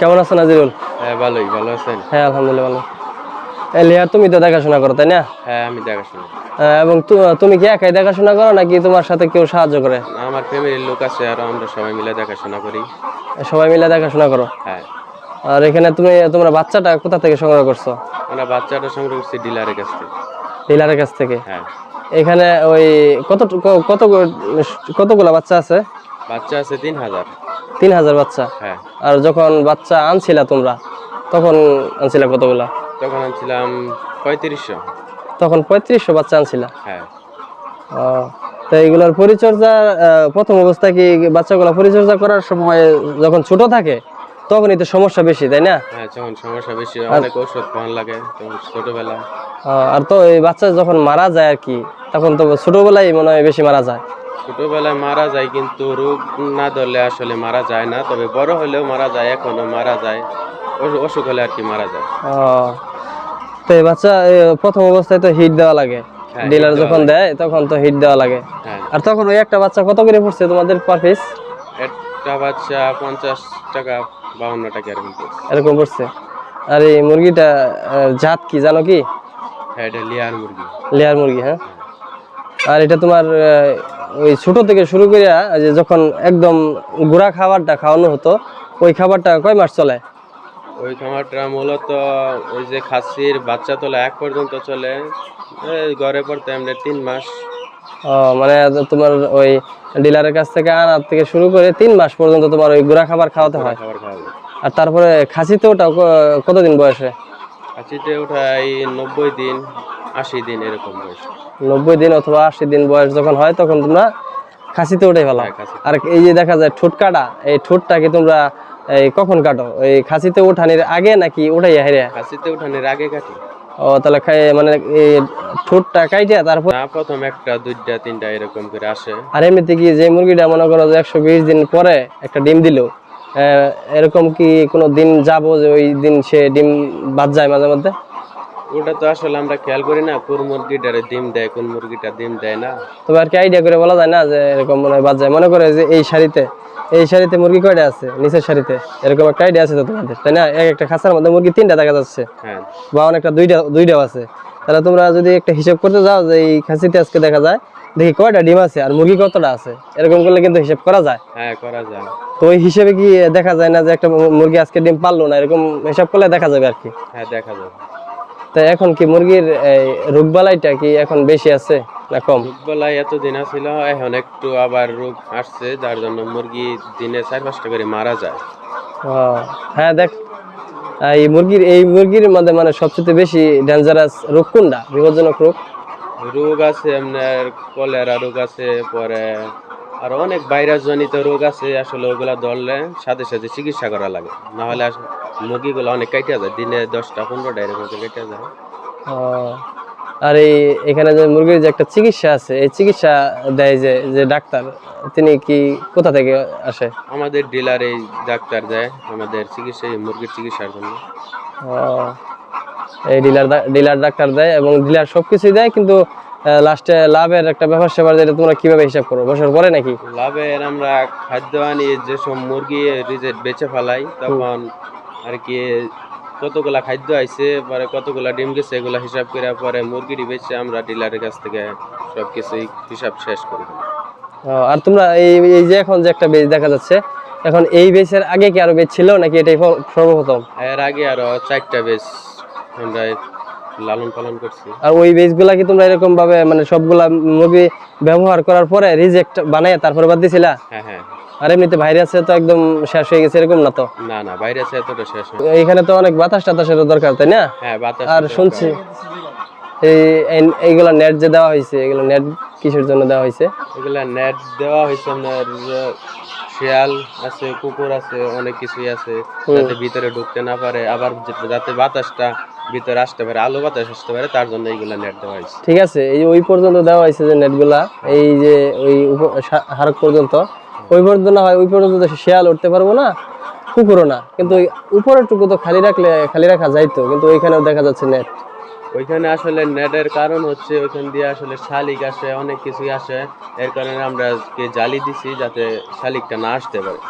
কেমন আছেন নাজিরুল? হ্যাঁ ভালোই, ভালো আছেন? হ্যাঁ আলহামদুলিল্লাহ ভালো। লেয়ার তুমি তো দেখাশোনা করো তাই না? হ্যাঁ আমি দেখাশোনা। এবং তুমি কি একাই দেখাশোনা করো নাকি তোমার সাথে কেউ সাহায্য করে? আমার ফ্যামিলির লোক আছে আর আমরা সবাই মিলে দেখাশোনা করি। সবাই মিলে দেখাশোনা করো? হ্যাঁ। আর এখানে তোমরা বাচ্চাটা কোথা থেকে সংগ্রহ করছো? আমরা বাচ্চাটা সংগ্রহ করছি ডিলারের কাছ থেকে। ডিলারের কাছ থেকে? হ্যাঁ। এখানে ওই কতগুলা বাচ্চা আছে? বাচ্চা আছে 3000। 3000 বাচ্চা? হ্যাঁ। আর যখন বাচ্চা আনছিলা তোমরা তখন আনছিলা কতগুলা? তখন আনছিলাম 3500। তখন 3500 বাচ্চা আনছিলা? হ্যাঁ। তো এইগুলোর পরিচর্যা প্রথম অবস্থায় কি বাচ্চাগুলো পরিচর্যা করার সময় যখন ছোট থাকে তখনই তো সমস্যা বেশি তাই না? হ্যাঁ যখন সমস্যা বেশি অনেক ওষুধ খাওয়ান লাগে তখন ছোটবেলা। আর তো এই বাচ্চা যখন মারা যায় আর কি তখন তো ছোটবেলায় মনে হয় বেশি মারা যায়। ছোটবেলায় মারা যায় কিন্তু রোগ না ধরলে আসলে মারা যায় না, তবে বড় হলেও মারা যায়, এখনো মারা যায়, অসুখ হলে আর কি মারা যায়। তো এই বাচ্চা প্রথম অবস্থায় তো হিট দেওয়া লাগে, ডিলার যখন দেয় তখন তো হিট দেওয়া লাগে। আর তখন ওই একটা বাচ্চা কত করে পড়ছে তোমাদের পার পিস? একটা বাচ্চা 50 টাকা 52 টাকা এরকম পড়ছে। আর এই মুরগিটা জাত কি জানো কি? হ্যাঁ এটা লেয়ার মুরগি। লেয়ার মুরগি? হ্যাঁ। আর এটা তোমার ওই ছোট থেকে শুরু করে যে যখন একদম গুঁড়া খাবারটা খাওয়ানো হতো ওই খাবারটা কয় মাস চলে? ওই খাবারটা মূলত ওই যে খাসির বাচ্চা তোলা এক পর্যন্ত চলে, ঘরে পড়তে আমরা 3 মাস। মানে তোমার ওই ডিলারের কাছ থেকে আনার থেকে শুরু করে 3 মাস পর্যন্ত তোমার ওই গুঁড়া খাবার খাওয়াতে হয়। আর তারপরে খাসিতে ওটা কতদিন বয়সে? খাসিতে ওঠাই 90 দিন 80 দিন এরকম বয়স। 90 দিন অথবা 80 দিন বয়স যখন হয় তখন তোমরা খাসিতে ওঠাই ভালো। আর এই যে দেখা যায় ঠোঁট কাটা, এই ঠোঁটটাকে তোমরা এই কখন কাটো? এই খাসিতে ওঠানির আগে নাকি ওঠাই হেরে? খাসিতে ওঠানির আগে কাটি। তাহলে মানে এই ঠোঁটটা কাইটা তারপর প্রথম একটা 2টা 3টা এরকম করে আসে। আর এমনিতে কি যে মুরগিটা মনে করো যে 120 দিন পরে একটা ডিম দিল, এরকম কি কোনো দিন যাবো যে ওই দিন সে ডিম বাদ যায় মাঝে মধ্যে? ওটা তো আসলে আমরা খেয়াল করি না কোন মুরগিটারে ডিম দেয় কোন মুরগিটা ডিম দেয় না। তবে আর কি আইডিয়া করে বলা যায় না যে এরকম মনে হয় বাদ যায়? মনে করে যে এই সারিতে মুরগি কয়টা আছে, নিচের সারিতে এরকম একটা আইডিয়া আছে তো তোমাদের তাই না? একটা খাঁচার মধ্যে মুরগি 3টা দেখা যাচ্ছে, বা অনেকটা দুইটাও আছে। তাহলে তোমরা যদি একটা হিসাব করতে যাও যে এই খাসিতে আজকে দেখা যায় দেখি কয়টা ডিম আছে আর মুরগি কতটা আছে, এরকম করলে কিন্তু হিসাব করা যায়। হ্যাঁ করা যায়। তো ওই হিসেবে কি দেখা যায় না যে একটা মুরগি আজকে ডিম পারলো না, এরকম হিসাব করলে দেখা যাবে আর কি? হ্যাঁ দেখা যাবে। তো এখন কি মুরগির রোগবালাইটা কি এখন বেশি আছে না কম? রোগবালাই এতদিন ছিল, এখন একটু আবার রোগ আসছে যার জন্য মুরগি দিনে 4-5টা করে মারা যায়। হ্যাঁ দেখ, এই মুরগির মধ্যে মানে সবচেয়ে বেশি ডেঞ্জারাস রোগ কোনটা, বিপজ্জনক রোগ আছে আপনার কলেরা রোগ আছে, পরে আর অনেক ভাইরাস জনিত রোগ আছে, আসলে ওগুলা ধরলে সাথে সাথে চিকিৎসা করা লাগে, না হলে মুরগিগুলো অনেক কাটা যায়, দিনে 10টা 15টা এরকম কেটে যায়। আর এখানে যে মুরগির যে একটা চিকিৎসা আছে, এই চিকিৎসা দেয় যে ডাক্তার, তিনি কি কোথা থেকে আসে? আমাদের ডিলার এই ডাক্তার দেয় আমাদের চিকিৎসা, মুরগির চিকিৎসার জন্য। এই ডিলার ডাক্তার দেয় এবং ডিলার সবকিছুই দেয়, কিন্তু লাস্টে লাভের একটা ব্যাপার স্যাপার যেটা তোমরা কিভাবে হিসাব করো বছর পরে নাকি? লাভের আমরা খাদ্য আনি, যেসব মুরগি রিজেট বেচে ফেলাই তখন আর কি কতগুলা খাদ্য আইছে পরে কতগুলা ডিম গেছে এগুলা হিসাব করে পরে মুরগিটি বেচে আমরা ডিলারের কাছ থেকে সবকিছুই হিসাব শেষ করি। আর তোমরা এই যে এখন যে একটা বেচ দেখা যাচ্ছে, এখন এই বেচের আগে কি আরো বেচ ছিল নাকি এটাই সর্বপ্রথম? এর আগে আরো 4টা বেচ আমরা লালন পালন করছি। আর ওই বেচগুলা কি তোমরা এরকম ভাবে মানে সবগুলা মুরগি ব্যবহার করার পরে রিজেক্ট বানায় তারপরে বাদ দিছিলা? হ্যাঁ হ্যাঁ। আর এমনিতে ভাইরাসে তো একদম শেষ হয়ে গেছে এরকম না তো? না না, ভাইরাসে এতটা শেষ না। এখানে তো অনেক বাতাস টাতাসের দরকার তাই না? হ্যাঁ বাতাস। আর শুনছি এইগুলা নেট যে দেওয়া হয়েছে, এগুলো নেট কিসের জন্য দেওয়া হয়েছে? এগুলা নেট দেওয়া হয়েছে আপনার শিয়াল আছে, কুকুর আছে, অনেক কিছুই আছে যাতে ভিতরে ঢুকতে না পারে, আবার যাতে বাতাসটা ভিতরে আসতে পারে, আলো বাতাস আসতে পারে, তার জন্য এইগুলা নেট দেওয়া হয়েছে। ঠিক আছে, এই ওই পর্যন্ত দেওয়া হয়েছে যে নেটগুলা, এই যে ওই হারক পর্যন্ত, ওই পর্যন্ত না হয় ওই পর্যন্ত তো শিয়াল উঠতে পারবো না, কুকুরও না, কিন্তু ওই উপরের টুকু তো খালি রাখা যাইতো, কিন্তু ওইখানেও দেখা যাচ্ছে নেট। ওইখানে আসলে নেটের কারণ হচ্ছে ওইখান দিয়ে আসলে শালিক আসে, অনেক কিছুই আসে, এর কারণে আমরা জালি দিছি যাতে শালিকটা না আসতে পারে।